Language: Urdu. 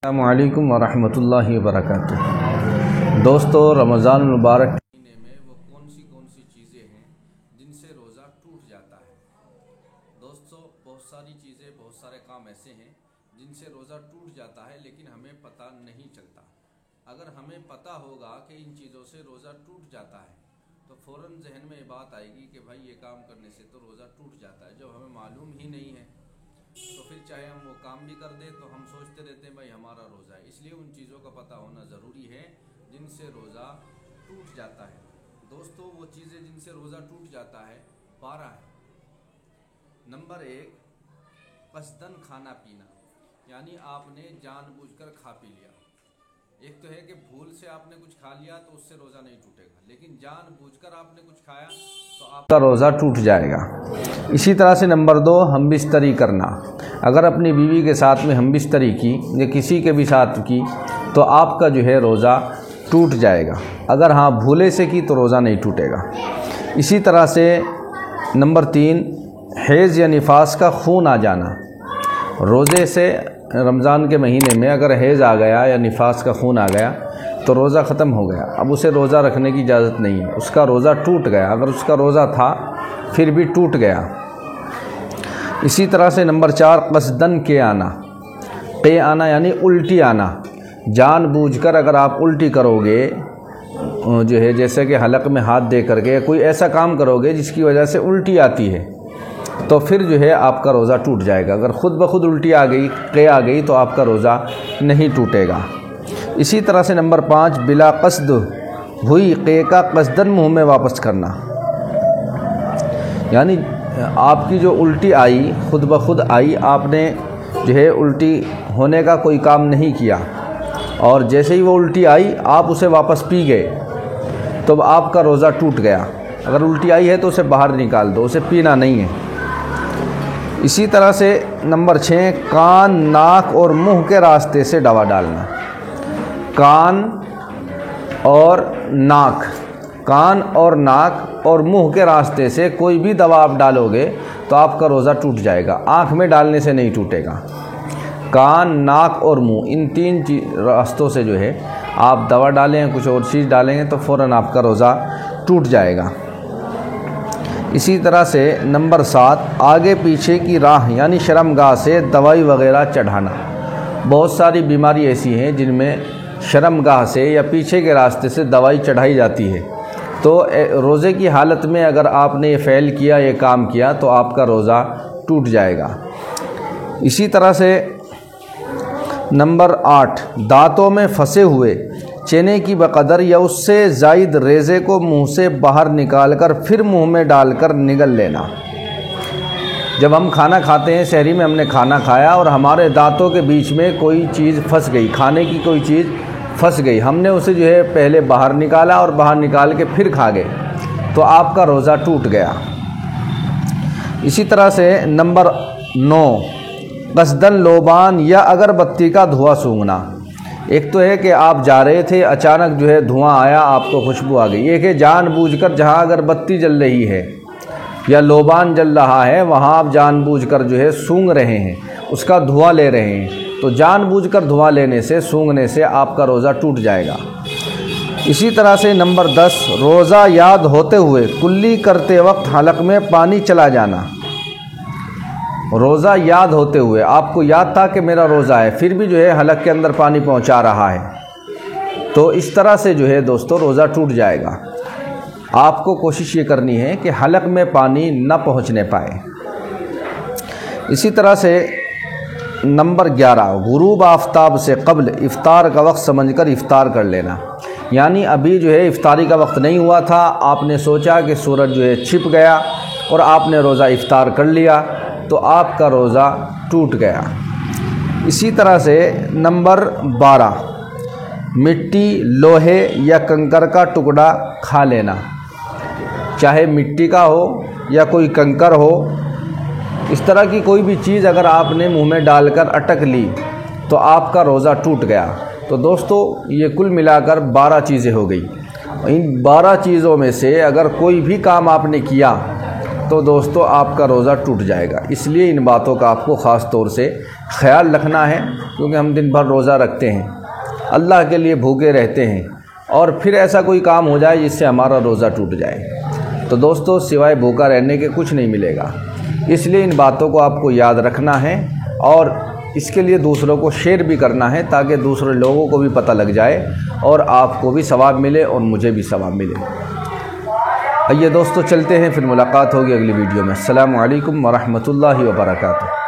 السلام علیکم ورحمۃ اللہ وبرکاتہ۔ دوستو، رمضان المبارک مہینے میں وہ کون سی چیزیں ہیں جن سے روزہ ٹوٹ جاتا ہے؟ دوستو، بہت ساری چیزیں، بہت سارے کام ایسے ہیں جن سے روزہ ٹوٹ جاتا ہے لیکن ہمیں پتہ نہیں چلتا۔ اگر ہمیں پتہ ہوگا کہ ان چیزوں سے روزہ ٹوٹ جاتا ہے تو فوراً ذہن میں یہ بات آئے گی کہ بھائی یہ کام کرنے سے تو روزہ ٹوٹ جاتا ہے۔ جب ہمیں معلوم ہی نہیں ہے تو پھر چاہے ہم وہ کام بھی کر دیں تو ہم سوچتے رہتے ہیں بھائی ہمارا روزہ ہے۔ اس لیے ان چیزوں کا پتہ ہونا ضروری ہے جن سے روزہ ٹوٹ جاتا ہے۔ دوستو، وہ چیزیں جن سے روزہ ٹوٹ جاتا ہے 12 ہے۔ نمبر 1، قصدن کھانا پینا، یعنی آپ نے جان بوجھ کر کھا پی لیا۔ ایک تو ہے کہ بھول سے آپ نے کچھ کھا لیا تو اس سے روزہ نہیں ٹوٹے گا، لیکن جان بوجھ کر آپ نے کچھ کھایا تو آپ کا روزہ ٹوٹ جائے گا۔ اسی طرح سے نمبر 2، ہم بستری کرنا۔ اگر اپنی بیوی کے ساتھ میں ہم بستری کی یا کسی کے بھی ساتھ کی تو آپ کا جو ہے روزہ ٹوٹ جائے گا۔ اگر ہاں بھولے سے کی تو روزہ نہیں ٹوٹے گا۔ اسی طرح سے نمبر 3، حیض یا نفاس کا خون آ جانا۔ روزے سے رمضان کے مہینے میں اگر حیض آ گیا یا نفاس کا خون آ گیا تو روزہ ختم ہو گیا، اب اسے روزہ رکھنے کی اجازت نہیں ہے، اس کا روزہ ٹوٹ گیا۔ اگر اس کا روزہ تھا پھر بھی ٹوٹ گیا۔ اسی طرح سے نمبر 4، قصدن کے آنا یعنی الٹی آنا۔ جان بوجھ کر اگر آپ الٹی کرو گے جو ہے، جیسے کہ حلق میں ہاتھ دے کر کے کوئی ایسا کام کرو گے جس کی وجہ سے الٹی آتی ہے تو پھر جو ہے آپ کا روزہ ٹوٹ جائے گا۔ اگر خود بخود الٹی آ گئی تو آپ کا روزہ نہیں ٹوٹے گا۔ اسی طرح سے نمبر 5، بلا قصد ہوئی قے کا قصدن منہ میں واپس کرنا، یعنی آپ کی جو الٹی آئی خود بخود آئی، آپ نے جو ہے الٹی ہونے کا کوئی کام نہیں کیا اور جیسے ہی وہ الٹی آئی آپ اسے واپس پی گئے تو آپ کا روزہ ٹوٹ گیا۔ اگر الٹی آئی ہے تو اسے باہر نکال دو، اسے پینا نہیں ہے۔ اسی طرح سے نمبر 6، کان، ناک اور منہ کے راستے سے دوا ڈالنا۔ کان اور ناک اور منہ کے راستے سے کوئی بھی دوا آپ ڈالو گے تو آپ کا روزہ ٹوٹ جائے گا۔ آنکھ میں ڈالنے سے نہیں ٹوٹے گا۔ کان، ناک اور منہ، ان 3 راستوں سے جو ہے آپ دوا ڈالیں، کچھ اور چیز ڈالیں گے تو فوراً آپ کا روزہ ٹوٹ جائے گا۔ اسی طرح سے نمبر 7، آگے پیچھے کی راہ یعنی شرمگاہ سے دوائی وغیرہ چڑھانا۔ بہت ساری بیماری ایسی ہیں جن میں شرمگاہ سے یا پیچھے کے راستے سے دوائی چڑھائی جاتی ہے، تو روزے کی حالت میں اگر آپ نے یہ فعل کیا، یہ کام کیا تو آپ کا روزہ ٹوٹ جائے گا۔ اسی طرح سے نمبر 8، دانتوں میں پھنسے ہوئے چنے کی بقدر یا اس سے زائد ریزے کو منہ سے باہر نکال کر پھر منہ میں ڈال کر نگل لینا۔ جب ہم کھانا کھاتے ہیں، سحری میں ہم نے کھانا کھایا اور ہمارے دانتوں کے بیچ میں کوئی چیز پھنس گئی، کھانے کی کوئی چیز پھنس گئی، ہم نے اسے جو ہے پہلے باہر نکالا اور باہر نکال کے پھر کھا گئے تو آپ کا روزہ ٹوٹ گیا۔ اسی طرح سے نمبر 9، قصدن لوبان یا اگربتی کا دھواں سونگھنا۔ ایک تو ہے کہ آپ جا رہے تھے، اچانک جو ہے دھواں آیا، آپ کو خوشبو آ گئی۔ ایک ہے جان بوجھ کر جہاں اگربتی جل رہی ہے یا لوبان جل رہا ہے وہاں آپ جان بوجھ کر جو ہے سونگ رہے ہیں، اس کا دھواں لے رہے ہیں، تو جان بوجھ کر دھواں لینے سے، سونگنے سے آپ کا روزہ ٹوٹ جائے گا۔ اسی طرح سے نمبر 10، روزہ یاد ہوتے ہوئے کلی کرتے وقت حلق میں پانی چلا جانا۔ روزہ یاد ہوتے ہوئے آپ کو یاد تھا کہ میرا روزہ ہے، پھر بھی جو ہے حلق کے اندر پانی پہنچا رہا ہے تو اس طرح سے جو ہے دوستو روزہ ٹوٹ جائے گا۔ آپ کو کوشش یہ کرنی ہے کہ حلق میں پانی نہ پہنچنے پائے۔ اسی طرح سے نمبر 11، غروب آفتاب سے قبل افطار کا وقت سمجھ کر افطار کر لینا، یعنی ابھی جو ہے افطاری کا وقت نہیں ہوا تھا، آپ نے سوچا کہ سورج جو ہے چھپ گیا اور آپ نے روزہ افطار کر لیا تو آپ کا روزہ ٹوٹ گیا۔ اسی طرح سے نمبر 12، مٹی، لوہے یا کنکر کا ٹکڑا کھا لینا، چاہے مٹی کا ہو یا کوئی کنکر ہو، اس طرح کی کوئی بھی چیز اگر آپ نے منہ میں ڈال کر اٹک لی تو آپ کا روزہ ٹوٹ گیا۔ تو دوستو یہ کل ملا کر 12 چیزیں ہو گئی۔ ان 12 چیزوں میں سے اگر کوئی بھی کام آپ نے کیا تو دوستو آپ کا روزہ ٹوٹ جائے گا۔ اس لیے ان باتوں کا آپ کو خاص طور سے خیال رکھنا ہے، کیونکہ ہم دن بھر روزہ رکھتے ہیں، اللہ کے لیے بھوکے رہتے ہیں، اور پھر ایسا کوئی کام ہو جائے جس سے ہمارا روزہ ٹوٹ جائے تو دوستو سوائے بھوکا رہنے کے کچھ نہیں ملے گا۔ اس لیے ان باتوں کو آپ کو یاد رکھنا ہے، اور اس کے لیے دوسروں کو شیئر بھی کرنا ہے تاکہ دوسرے لوگوں کو بھی پتہ لگ جائے اور آپ کو بھی ثواب ملے اور مجھے بھی ثواب ملے۔ آئیے دوستو چلتے ہیں، پھر ملاقات ہوگی اگلی ویڈیو میں۔ السلام علیکم ورحمۃ اللہ وبرکاتہ۔